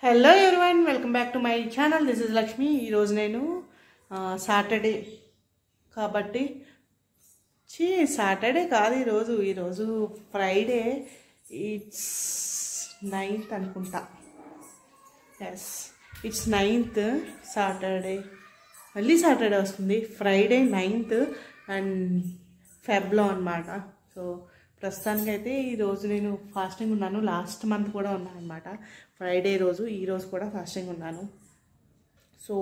Hello everyone, welcome back to my channel. This is Lakshmi. ఈరోజు నేను Saturday కాబట్టి Saturday కాదు, ఈరోజు ఫ్రైడే. ఇట్స్ 9th అనుకుంటా. Yes, it's 9th Saturday. మళ్ళీ సాటర్డే వస్తుంది. ఫ్రైడే 9th అండ్ ఫెబ్లో అనమాట. సో ప్రస్తుతానికైతే ఈరోజు నేను ఫాస్టింగ్ ఉన్నాను. లాస్ట్ మంత్ కూడా ఉన్నాను అనమాట. ఫ్రైడే రోజు, ఈరోజు కూడా ఫాస్టింగ్ ఉన్నాను. సో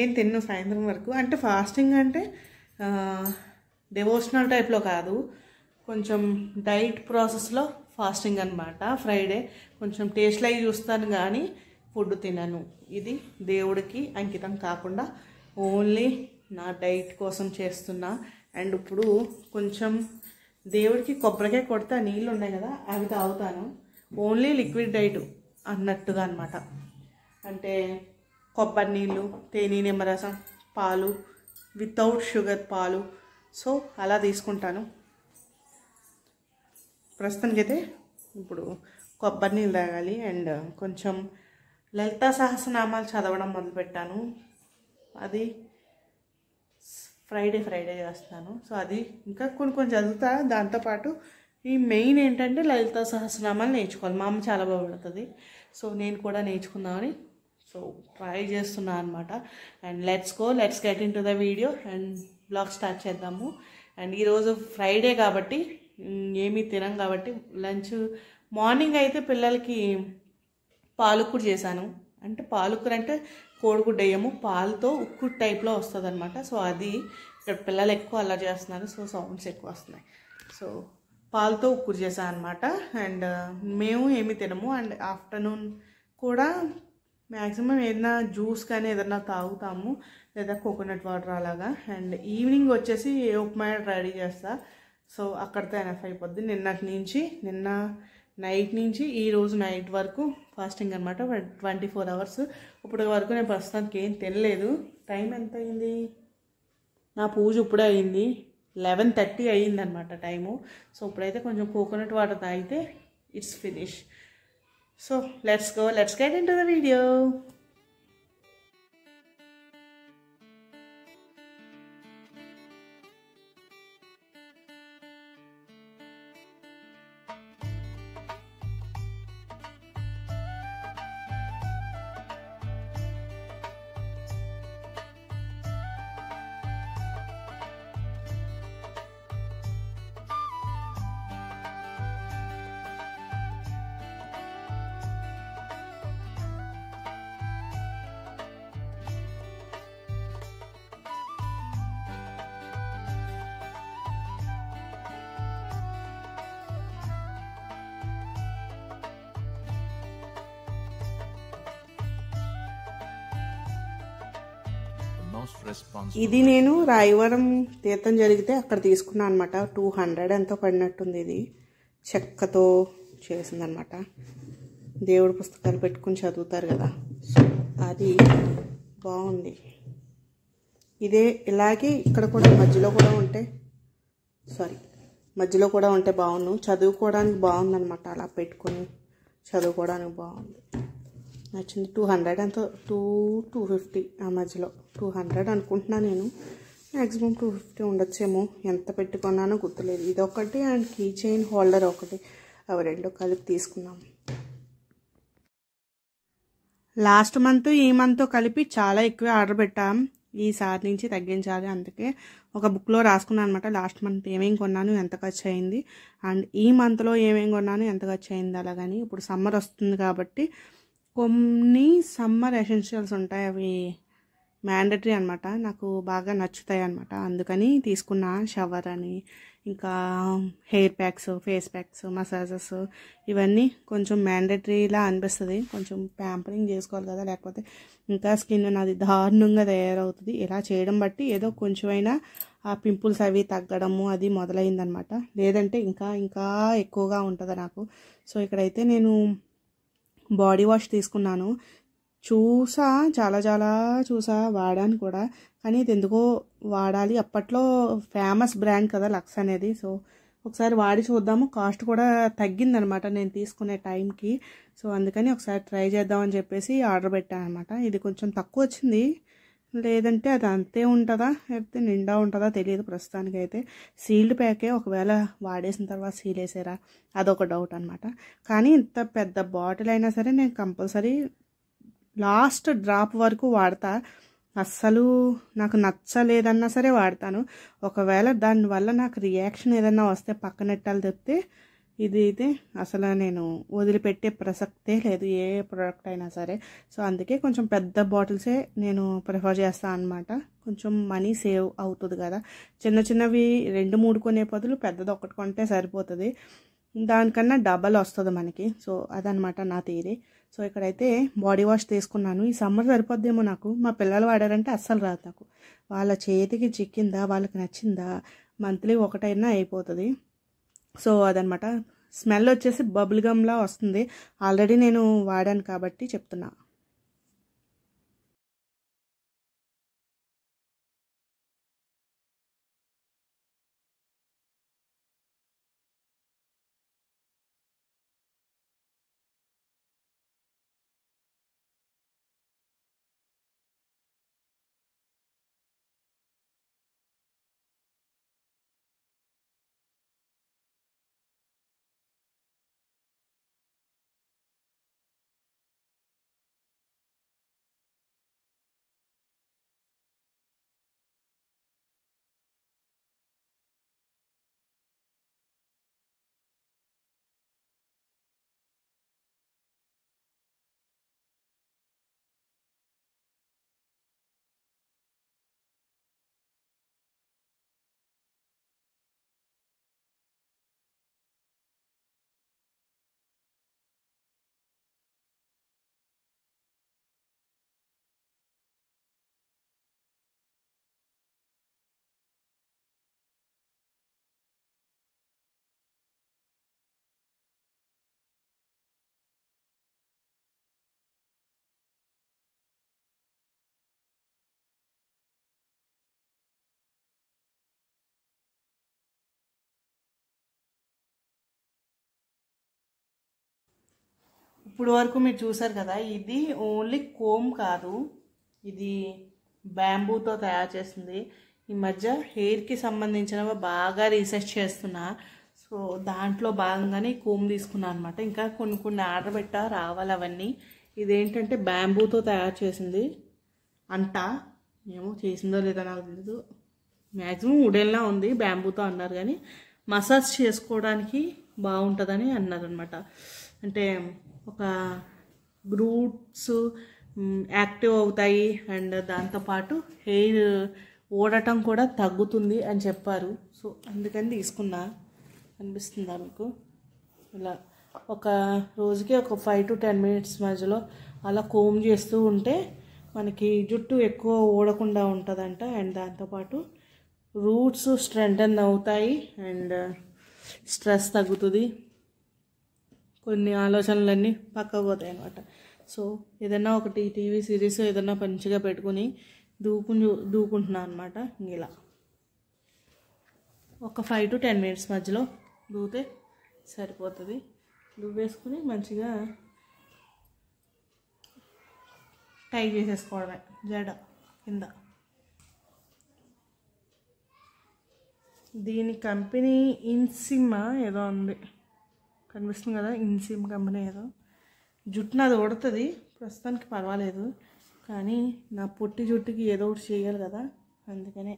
ఏం తిన్ను సాయంత్రం వరకు. అంటే ఫాస్టింగ్ అంటే డివోషనల్ టైప్లో కాదు, కొంచెం డైట్ ప్రాసెస్లో ఫాస్టింగ్ అనమాట. ఫ్రైడే కొంచెం టేస్ట్ లైక్ చూస్తాను కానీ ఫుడ్ తినను. ఇది దేవుడికి అంకితం కాకుండా ఓన్లీ నా డైట్ కోసం చేస్తున్నా. అండ్ ఇప్పుడు కొంచెం దేవుడికి కొబ్బరికాయ కొడితే నీళ్ళు ఉన్నాయి కదా, అవి తాగుతాను. ఓన్లీ లిక్విడ్ డైట్ అన్నట్టుగా అనమాట. అంటే కొబ్బరి నీళ్ళు, తేనె, నిమ్మరసం, పాలు, వితౌట్ షుగర్ పాలు. సో అలా తీసుకుంటాను. ప్రస్తుతానికైతే ఇప్పుడు కొబ్బరి నీళ్ళు తాగాలి. అండ్ కొంచెం లలితా సహస్రనామాలు చదవడం మొదలుపెట్టాను. అది ఫ్రైడే చేస్తాను. సో అది ఇంకా కొన్ని చదువుతా. దాంతోపాటు ఈ మెయిన్ ఏంటంటే లలితా సహస్రనామాలు నేర్చుకోవాలి. మా అమ్మ చాలా బాగుపడుతుంది. సో నేను కూడా నేర్చుకుందామని ట్రై చేస్తున్నాను అనమాట. And let's get in to the video and blog start చేద్దాము. అండ్ ఈరోజు ఫ్రైడే కాబట్టి ఏమీ తినం కాబట్టి లంచ్ మార్నింగ్ అయితే పిల్లలకి పాలకూర చేశాను. అంటే పాలకూర అంటే కోడిగుడ్డు వేయము, పాలతో ఉక్కు టైప్లో వస్తుంది అనమాట. సో అది ఇక్కడ పిల్లలు ఎక్కువ అలా చేస్తున్నారు. సో సౌండ్స్ ఎక్కువ వస్తున్నాయి. సో పాలతో ఉక్కు చేశాను అనమాట. అండ్ మేము ఏమి తినము. అండ్ ఆఫ్టర్నూన్ కూడా మ్యాక్సిమం ఏదైనా జ్యూస్ కానీ ఏదైనా తాగుతాము, లేదా కోకోనట్ వాటర్ అలాగా. అండ్ ఈవినింగ్ వచ్చేసి ఉప్మా రెడీ చేస్తా. సో అక్కడితో ఎనఫ్ అయిపోద్ది. నిన్న నైట్ నుంచి ఈరోజు నైట్ వరకు ఫాస్టింగ్ అనమాట. 24 hours. ఇప్పటి వరకు నేను ప్రస్తుతానికి ఏం తినలేదు. టైం ఎంత అయింది? నా పూజ ఇప్పుడే అయింది. 11:30 అయ్యింది అనమాట టైము. సో ఇప్పుడైతే కొంచెం కోకోనట్ వాటర్ తాగితే it's finish. So let's get in to the video. ఇది నేను రాయవరం తీర్థం జరిగితే అక్కడ తీసుకున్నాను అనమాట. 200 ఎంతో పడినట్టుంది. ఇది చెక్కతో చేసిందనమాట. దేవుడి పుస్తకాలు పెట్టుకుని చదువుతారు కదా, అది బాగుంది. ఇదే ఇలాగే ఇక్కడ కూడా మధ్యలో కూడా ఉంటే బాగుండు. చదువుకోవడానికి బాగుందనమాట. అలా పెట్టుకొని చదువుకోవడానికి బాగుంది, నచ్చింది. 200 ఎంతో 250 ఆ మధ్యలో 200 అనుకుంటున్నా నేను. మ్యాక్సిమం 250 ఉండొచ్చేమో. ఎంత పెట్టుకున్నానో గుర్తులేదు. ఇదొకటి అండ్ కీ చైన్ హోల్డర్ ఒకటి, అవి రెండు కలిపి తీసుకున్నాము. లాస్ట్ మంత్ ఈ మంత్ కలిపి చాలా ఎక్కువ ఆర్డర్ పెట్టాం. ఈసారి నుంచి తగ్గించాలి. అందుకే ఒక బుక్లో రాసుకున్నాను అనమాట. లాస్ట్ మంత్ ఏమేమి కొన్నాను, ఎంత ఖర్చు అయింది, అండ్ ఈ మంత్లో ఏమేమి కొన్నాను, ఎంత ఖర్చు అయింది. అలాగని ఇప్పుడు సమ్మర్ వస్తుంది కాబట్టి కొన్ని సమ్మర్ ఎసెన్షియల్స్ ఉంటాయి, అవి మ్యాండటరీ అనమాట. నాకు బాగా నచ్చుతాయి అనమాట. అందుకని తీసుకున్నా. షవర్ అని, ఇంకా hair packs, face packs, massages, ఇవన్నీ కొంచెం మ్యాండటరీలా అనిపిస్తుంది. కొంచెం ప్యాంపరింగ్ చేసుకోవాలి కదా, లేకపోతే ఇంకా స్కిన్ నాది దారుణంగా తయారవుతుంది. ఇలా చేయడం బట్టి ఏదో కొంచెమైనా ఆ పింపుల్స్ అవి తగ్గడము అది మొదలైందనమాట. లేదంటే ఇంకా ఎక్కువగా ఉంటుంది నాకు. సో ఇక్కడైతే నేను బాడీ వాష్ తీసుకున్నాను. చాలా చూసా, వాడాను కూడా. కానీ ఇది ఎందుకో వాడాలి. అప్పట్లో ఫేమస్ బ్రాండ్ కదా లక్స్ అనేది. సో ఒకసారి వాడి చూద్దాము. కాస్ట్ కూడా తగ్గిందనమాట నేను తీసుకునే టైంకి. సో అందుకని ఒకసారి ట్రై చేద్దామని చెప్పేసి ఆర్డర్ పెట్టాను అనమాట. ఇది కొంచెం తక్కువ వచ్చింది, లేదంటే అది అంతే ఉంటుందా లేకపోతే నిండా ఉంటుందా తెలియదు. ప్రస్తుతానికైతే సీల్డ్ ప్యాకే, ఒకవేళ వాడేసిన తర్వాత సీల్ వేసారా అదొక డౌట్ అనమాట. కానీ ఇంత పెద్ద బాటిల్ అయినా సరే నేను కంపల్సరీ లాస్ట్ డ్రాప్ వరకు వాడతా. అస్సలు నాకు నచ్చలేదన్నా సరే వాడతాను. ఒకవేళ దానివల్ల నాకు రియాక్షన్ ఏదన్నా వస్తే పక్కనెట్టాలి తప్పితే ఇది అయితే అసలు నేను వదిలిపెట్టే ప్రసక్తే లేదు, ఏ ప్రోడక్ట్ అయినా సరే. సో అందుకే కొంచెం పెద్ద బాటిల్సే నేను ప్రిఫర్ చేస్తాను అనమాట. కొంచెం మనీ సేవ్ అవుతుంది కదా. చిన్న చిన్నవి 2-3 కొనే బదులు పెద్దది ఒకటి కొంటే సరిపోతుంది, దానికన్నా డబల్ వస్తుంది మనకి. సో అదనమాట నా థియరీ. సో ఇక్కడైతే బాడీ వాష్ తీసుకున్నాను. ఈ సమ్మర్ సరిపోద్దేమో నాకు. మా పిల్లలు వాడారంటే అస్సలు రాదు నాకు. వాళ్ళ చేతికి చిక్కిందా, వాళ్ళకి నచ్చిందా, మంత్లీ ఒకటైనా అయిపోతుంది. సో అదనమాట. స్మెల్ వచ్చేసి బబుల్ గమ్లా వస్తుంది. ఆల్రెడీ నేను వాడాను కాబట్టి చెప్తున్నా. ఇప్పుడు వరకు మీరు చూసారు కదా, ఇది ఓన్లీ కోమ్ కాదు, ఇది బ్యాంబూతో తయారు చేసింది. ఈ మధ్య హెయిర్కి సంబంధించినవి బాగా రీసెర్చ్ చేస్తున్నా. సో దాంట్లో భాగంగానే కోమ్ తీసుకున్నాను అనమాట. ఇంకా కొన్ని ఆర్డర్ పెట్టా, రావాలి అవన్నీ. ఇదేంటంటే బ్యాంబూతో తయారు చేసింది అంట. ఏమో చేసిందో లేదో నాకు తెలీదు. మ్యాక్సిమం వుడెన్లా ఉంది, బ్యాంబూతో అన్నారు. కానీ మసాజ్ చేసుకోవడానికి బాగుంటుందని అన్నారనమాట. అంటే ఒక రూట్స్ యాక్టివ్ అవుతాయి అండ్ దాంతోపాటు హెయిర్ ఊడటం కూడా తగ్గుతుంది అని చెప్పారు. సో అందుకని తీసుకున్నా. అనిపిస్తుందా మీకు? ఇలా ఒక రోజుకి ఒక 5 to 10 minutes మధ్యలో అలా కోమ్ చేస్తూ ఉంటే మనకి జుట్టు ఎక్కువ ఊడకుండా ఉంటుందంట. అండ్ దాంతోపాటు రూట్స్ స్ట్రెంథన్ అవుతాయి అండ్ స్ట్రెస్ తగ్గుతుంది, కొన్ని ఆలోచనలన్నీ పక్కకు పోతాయి అన్నమాట. సో ఏదైనా ఒకటి టీవీ సిరీస్ ఏదైనా మంచిగా పెట్టుకుని దూకుంటున్నాను అనమాట. ఇలా ఒక 5 to 10 minutes మధ్యలో దూతే సరిపోతుంది. దువ్వేసుకుని మంచిగా టై చేసేసుకోవడమే జడ కింద. దీని కంపెనీ ఇన్సిమ్ ఏదో ఉంది, కనిపిస్తుంది కదా, ఇన్సిమ్ కంపెనీ ఏదో. జుట్టు నాది ఊడుతుంది ప్రస్తుతానికి, పర్వాలేదు. కానీ నా పొట్టి జుట్టుకి ఏదో ఒకటి చేయాలి కదా, అందుకనే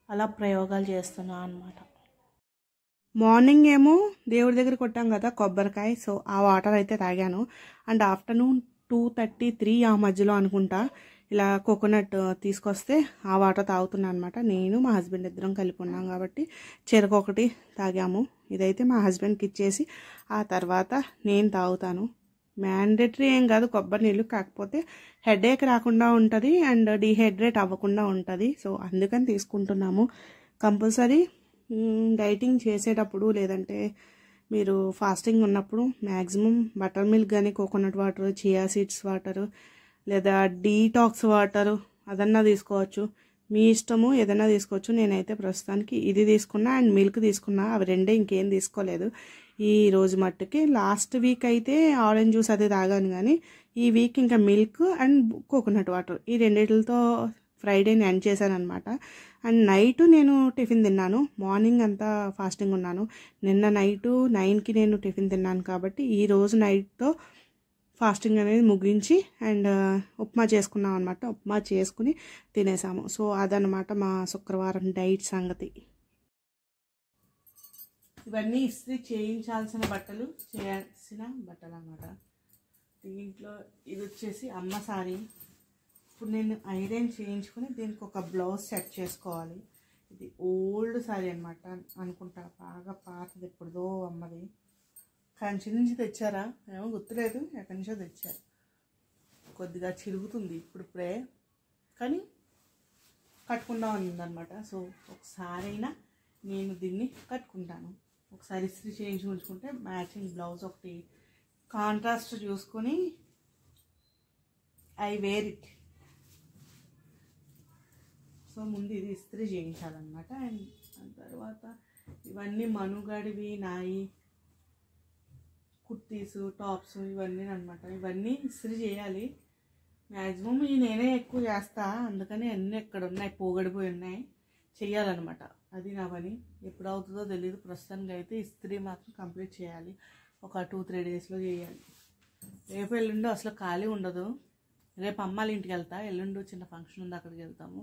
అలా ప్రయోగాలు చేస్తున్నా అన్నమాట. మార్నింగ్ ఏమో దేవుడి దగ్గర కొట్టాం కదా కొబ్బరికాయ, సో ఆ వాటర్ అయితే తాగాను. అండ్ ఆఫ్టర్నూన్ 2:30-3 ఆ మధ్యలో అనుకుంటా ఇలా కోకోనట్ తీసుకొస్తే ఆ వాటర్ తాగుతున్నాను అనమాట. నేను మా హస్బెండ్ ఇద్దరం కలిపి ఉన్నాం కాబట్టి చెరొకటి తాగాము. ఇదైతే మా హస్బెండ్కి ఇచ్చేసి ఆ తర్వాత నేను తాగుతాను. మ్యాండేటరీ ఏం కాదు కొబ్బరి నీళ్ళు, కాకపోతే హెడేక్ రాకుండా ఉంటుంది అండ్ డీహైడ్రేట్ అవ్వకుండా ఉంటుంది. సో అందుకని తీసుకుంటున్నాము. కంపల్సరీ డైటింగ్ చేసేటప్పుడు లేదంటే మీరు ఫాస్టింగ్ ఉన్నప్పుడు మ్యాక్సిమం బటర్ మిల్క్ కానీ coconut water, chia seeds water లేదా డీటాక్స్ వాటర్ అదన్నా తీసుకోవచ్చు. మీ ఇష్టము ఏదైనా తీసుకోవచ్చు. నేనైతే ప్రస్తుతానికి ఇది తీసుకున్నా అండ్ మిల్క్ తీసుకున్నా, అవి రెండే, ఇంకేం తీసుకోలేదు ఈ రోజు మట్టుకి. లాస్ట్ వీక్ అయితే ఆరెంజ్ జ్యూస్ అది తాగాను, కానీ ఈ వీక్ ఇంకా మిల్క్ అండ్ కోకోనట్ వాటర్ ఈ రెండిటితో ఫ్రైడేని ఎండ్ చేశాను అనమాట. అండ్ నైట్ నేను టిఫిన్ తిన్నాను, మార్నింగ్ అంతా ఫాస్టింగ్ ఉన్నాను. నిన్న నైటు 9కి నేను టిఫిన్ తిన్నాను కాబట్టి ఈ రోజు నైట్తో ఫాస్టింగ్ అనేది ముగించి అండ్ ఉప్మా చేసుకున్నాం అనమాట. ఉప్మా చేసుకుని తినేసాము. సో అదనమాట మా శుక్రవారం డైట్ సంగతి. ఇవన్నీ ఇస్త్రీ చేయించాల్సిన బట్టలు, చేయాల్సిన బట్టలు అన్నమాట. దీంట్లో ఇది వచ్చేసి అమ్మ సారీ. ఇప్పుడు నేను ఐరన్ చేయించుకుని దీనికి ఒక బ్లౌజ్ సెట్ చేసుకోవాలి. ఇది ఓల్డ్ సారీ అనమాట అనుకుంటా, బాగా పాతది, ఎప్పుడుదో అమ్మది. కంచి నుంచి తెచ్చారా ఏమో గుర్తులేదు, ఎక్కడి నుంచో తెచ్చారు. కొద్దిగా చిరుగుతుంది ఇప్పుడిప్పుడే, కానీ కట్టుకుందాం ఉందన్నమాట. సో ఒకసారైనా నేను దీన్ని కట్టుకుంటాను. ఒకసారి ఇస్త్రీ చేయించి ఉంచుకుంటే మ్యాచింగ్ బ్లౌజ్ ఒకటి కాంట్రాస్ట్ చూసుకొని ఐ వేర్ ఇట్. సో ముందు ఇది ఇస్త్రీ చేయించాలన్నమాట. అండ్ తర్వాత ఇవన్నీ మనుగడివి నాయి కుర్తీసు, టాప్స్ ఇవన్నీ అనమాట. ఇవన్నీ ఇస్త్రీ చేయాలి. మ్యాక్సిమం నేనే ఎక్కువ చేస్తా, అందుకని అన్నీ ఎక్కడ ఉన్నాయి, పోగడిపోయి ఉన్నాయి, చెయ్యాలన్నమాట. అది నా పని. ఎప్పుడు అవుతుందో తెలియదు. ప్రస్తుతానికి అయితే ఇస్త్రీ మాత్రం కంప్లీట్ చేయాలి. ఒక 2-3 డేస్లో చేయాలి. రేపు ఎల్లుండి అసలు ఖాళీ ఉండదు. రేపు అమ్మాళ్ళ ఇంటికి వెళ్తా, ఎల్లుండి చిన్న ఫంక్షన్ ఉంది, అక్కడికి వెళ్తాము.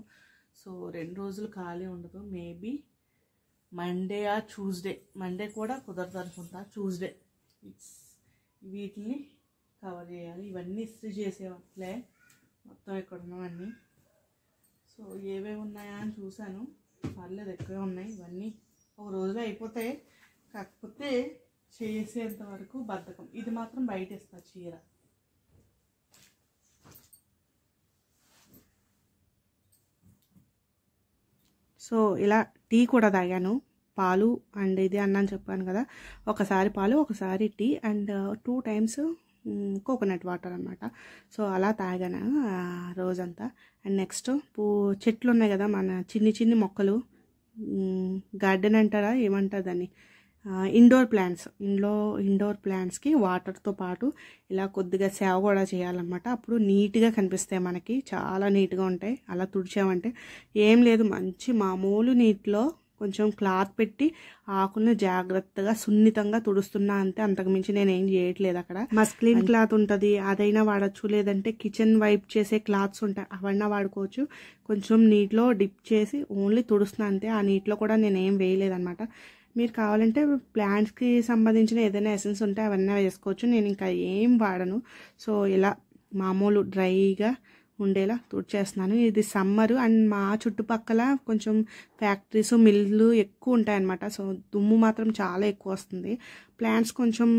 సో 2 రోజులు ఖాళీ ఉండదు. మేబీ మండే ఆ ట్యూస్డే, మండే కూడా కుదరదు అనుకుంటా, ట్యూస్డే వీటిని కవర్ చేయాలి. ఇవన్నీ ఇస్త్రీ చేసేవాట్లే మొత్తం ఇక్కడ ఉన్నవన్నీ. సో ఏవేవి ఉన్నాయా అని చూశాను, పర్లేదు ఎక్కువే ఉన్నాయి. ఇవన్నీ ఒక రోజులో అయిపోతాయి, కాకపోతే చేసేంత వరకు బద్ధకం. ఇది మాత్రం బయట ఇస్తా చీర. సో ఇలా టీ కూడా తాగాను, పాలు అండ్ ఇది అన్నాను చెప్పాను కదా, ఒకసారి పాలు ఒకసారి tea and 2 times coconut water అనమాట. సో అలా తాగాను రోజంతా. అండ్ నెక్స్ట్ చెట్లు ఉన్నాయి కదా, మన చిన్ని మొక్కలు, గార్డెన్ అంటారా ఏమంటారు దాన్ని, ఇండోర్ ప్లాంట్స్. ఇండోర్ ప్లాంట్స్కి వాటర్తో పాటు ఇలా కొద్దిగా సేవ కూడా చేయాలన్నమాట. అప్పుడు నీట్గా కనిపిస్తాయి, మనకి చాలా నీట్గా ఉంటాయి. అలా తుడిచామంటే ఏం లేదు, మంచి మామూలు నీటిలో కొంచెం క్లాత్ పెట్టి ఆకులను జాగ్రత్తగా సున్నితంగా తుడుస్తున్నా అంతే, అంతకుమించి నేను ఏం చేయట్లేదు. అక్కడ మస్క్లిన్ క్లాత్ ఉంటుంది, అదైనా వాడచ్చు, లేదంటే కిచెన్ వైప్ చేసే క్లాత్స్ ఉంటాయి, అవన్నా వాడుకోవచ్చు. కొంచెం నీటిలో డిప్ చేసి ఓన్లీ తుడుస్తున్నా అంతే. ఆ నీటిలో కూడా నేను ఏం వేయలేదన్నమాట. మీరు కావాలంటే ప్లాంట్స్కి సంబంధించిన ఏదైనా ఎసెన్స్ ఉంటే అవన్నీ వేసుకోవచ్చు. నేను ఇంకా ఏం వాడను. సో ఇలా మామూలు డ్రైగా ఉండేలా తుడిచేస్తున్నాను. ఇది సమ్మరు అండ్ మా చుట్టుపక్కల కొంచెం ఫ్యాక్టరీస్, మిల్లు ఎక్కువ ఉంటాయన్నమాట. సో దుమ్ము మాత్రం చాలా ఎక్కువ వస్తుంది. ప్లాంట్స్ కొంచెం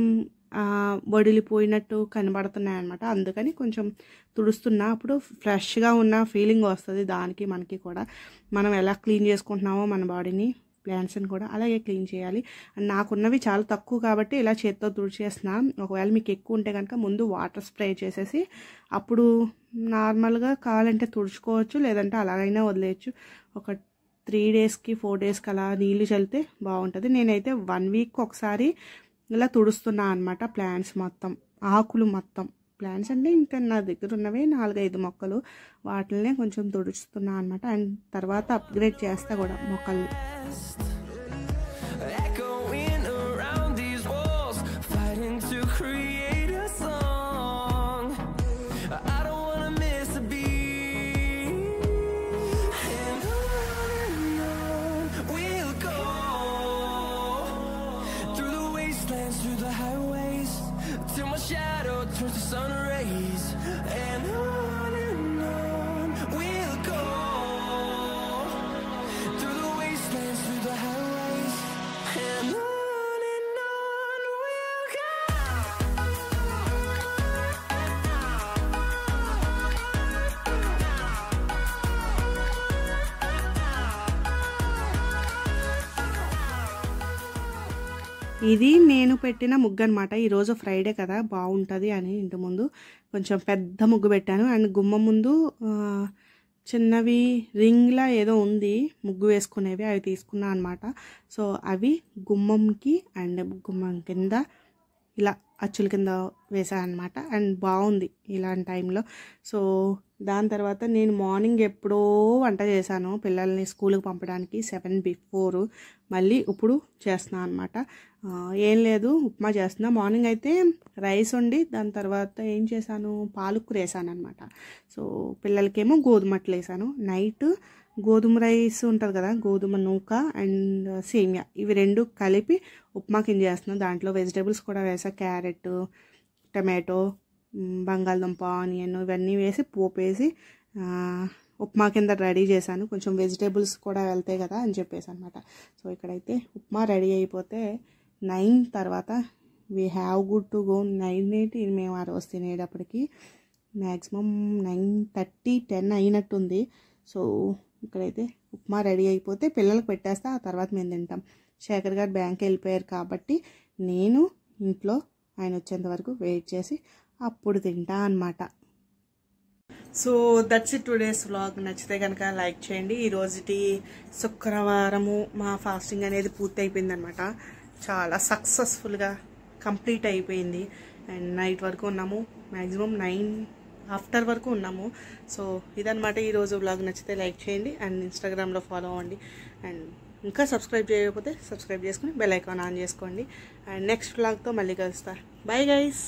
వడిలిపోయినట్టు కనబడుతున్నాయి అన్నమాట. అందుకని కొంచెం తుడుస్తున్నా, అప్పుడు ఫ్రెష్గా ఉన్న ఫీలింగ్ వస్తుంది దానికి మనకి కూడా. మనం ఎలా క్లీన్ చేసుకుంటున్నామో మన బాడీని, ప్లాంట్స్ని కూడా అలాగే క్లీన్ చేయాలి. అండ్ నాకున్నవి చాలా తక్కువ కాబట్టి ఇలా చేత్తో తుడిచేస్తున్నా. ఒకవేళ మీకు ఎక్కువ ఉంటే కనుక ముందు వాటర్ స్ప్రే చేసేసి అప్పుడు నార్మల్గా కావాలంటే తుడుచుకోవచ్చు, లేదంటే అలాగైనా వదిలేయచ్చు. ఒక 3 daysకి 4 daysకి అలా నీళ్ళు చల్లితే బాగుంటుంది. నేనైతే 1 week ఒకసారి ఇలా తుడుస్తున్నా అనమాట. ప్లాంట్స్ మొత్తం, ఆకులు మొత్తం. ప్లాంట్స్ అంటే ఇంకా నా దగ్గర ఉన్నవే 4-5 మొక్కలు, వాటినే కొంచెం తుడుస్తున్నా అనమాట. అండ్ తర్వాత అప్గ్రేడ్ చేస్తా కూడా మొక్కల్ని. ఇది నేను పెట్టిన ముగ్గు అనమాట. ఈరోజు ఫ్రైడే కదా, బాగుంటుంది అని ఇంటి ముందు కొంచెం పెద్ద ముగ్గు పెట్టాను. అండ్ గుమ్మం ముందు చిన్నవి రింగ్లా ఏదో ఉంది ముగ్గు వేసుకునేవి, అవి తీసుకున్నా అనమాట. సో అవి గుమ్మంకి అండ్ గుమ్మం కింద ఇలా అచ్చుల కింద వేసాను అనమాట. అండ్ బాగుంది ఇలాంటి టైంలో. సో దాని తర్వాత నేను మార్నింగ్ ఎప్పుడో వంట చేశాను పిల్లల్ని స్కూల్కి పంపడానికి 7 before. మళ్ళీ ఇప్పుడు చేస్తున్నాను అనమాట. ఏం లేదు, ఉప్మా చేస్తున్నా. మార్నింగ్ అయితే రైస్ వండి దాని తర్వాత ఏం చేశాను, పాలకూర వేసాను అనమాట. సో పిల్లలకేమో గోధుమ అట్లు వేసాను. నైట్ గోధుమ రైస్ ఉంటుంది కదా, గోధుమ నూక అండ్ సేమియా, ఇవి రెండు కలిపి ఉప్మా కింద చేస్తున్నాను. దాంట్లో వెజిటేబుల్స్ కూడా వేసా, క్యారెట్, టమాటో, బంగాళదుంప, ఆనియన్ ఇవన్నీ వేసి పోపేసి ఉప్మా కింద రెడీ చేశాను. కొంచెం వెజిటేబుల్స్ కూడా వెళ్తాయి కదా అని చెప్పేసి అనమాట. సో ఇక్కడైతే ఉప్మా రెడీ అయిపోతే 9 తర్వాత we have good to go. 9 మేము ఆ రోజు తినేటప్పటికి మ్యాక్సిమం 9:30, 10 అయినట్టుంది. సో ఇక్కడైతే ఉప్మా రెడీ అయిపోతే పిల్లలకు పెట్టేస్తా, ఆ తర్వాత మేము తింటాం. శేఖర్ గారు బ్యాంక్కి వెళ్ళిపోయారు కాబట్టి నేను ఇంట్లో ఆయన వచ్చేంత వరకు వెయిట్ చేసి అప్పుడు తింటా అనమాట. So that's it today's vlog. నచ్చితే కనుక లైక్ చేయండి. ఈరోజుటి శుక్రవారము మా ఫాస్టింగ్ అనేది పూర్తి అయిపోయిందనమాట. చాలా సక్సెస్ఫుల్గా కంప్లీట్ అయిపోయింది. అండ్ నైట్ వరకు ఉన్నాము, మ్యాక్సిమం 9 ఆఫ్టర్ వరకు ఉన్నాము. సో ఇదనమాట ఈరోజు వ్లాగ్. నచ్చితే లైక్ చేయండి అండ్ ఇన్స్టాగ్రామ్లో ఫాలో అవ్వండి. అండ్ ఇంకా సబ్స్క్రైబ్ చేయకపోతే సబ్స్క్రైబ్ చేసుకుని బెల్ ఐకాన్ ఆన్ చేసుకోండి. అండ్ నెక్స్ట్ వ్లాగ్తో మళ్ళీ కలుస్తా. Bye guys.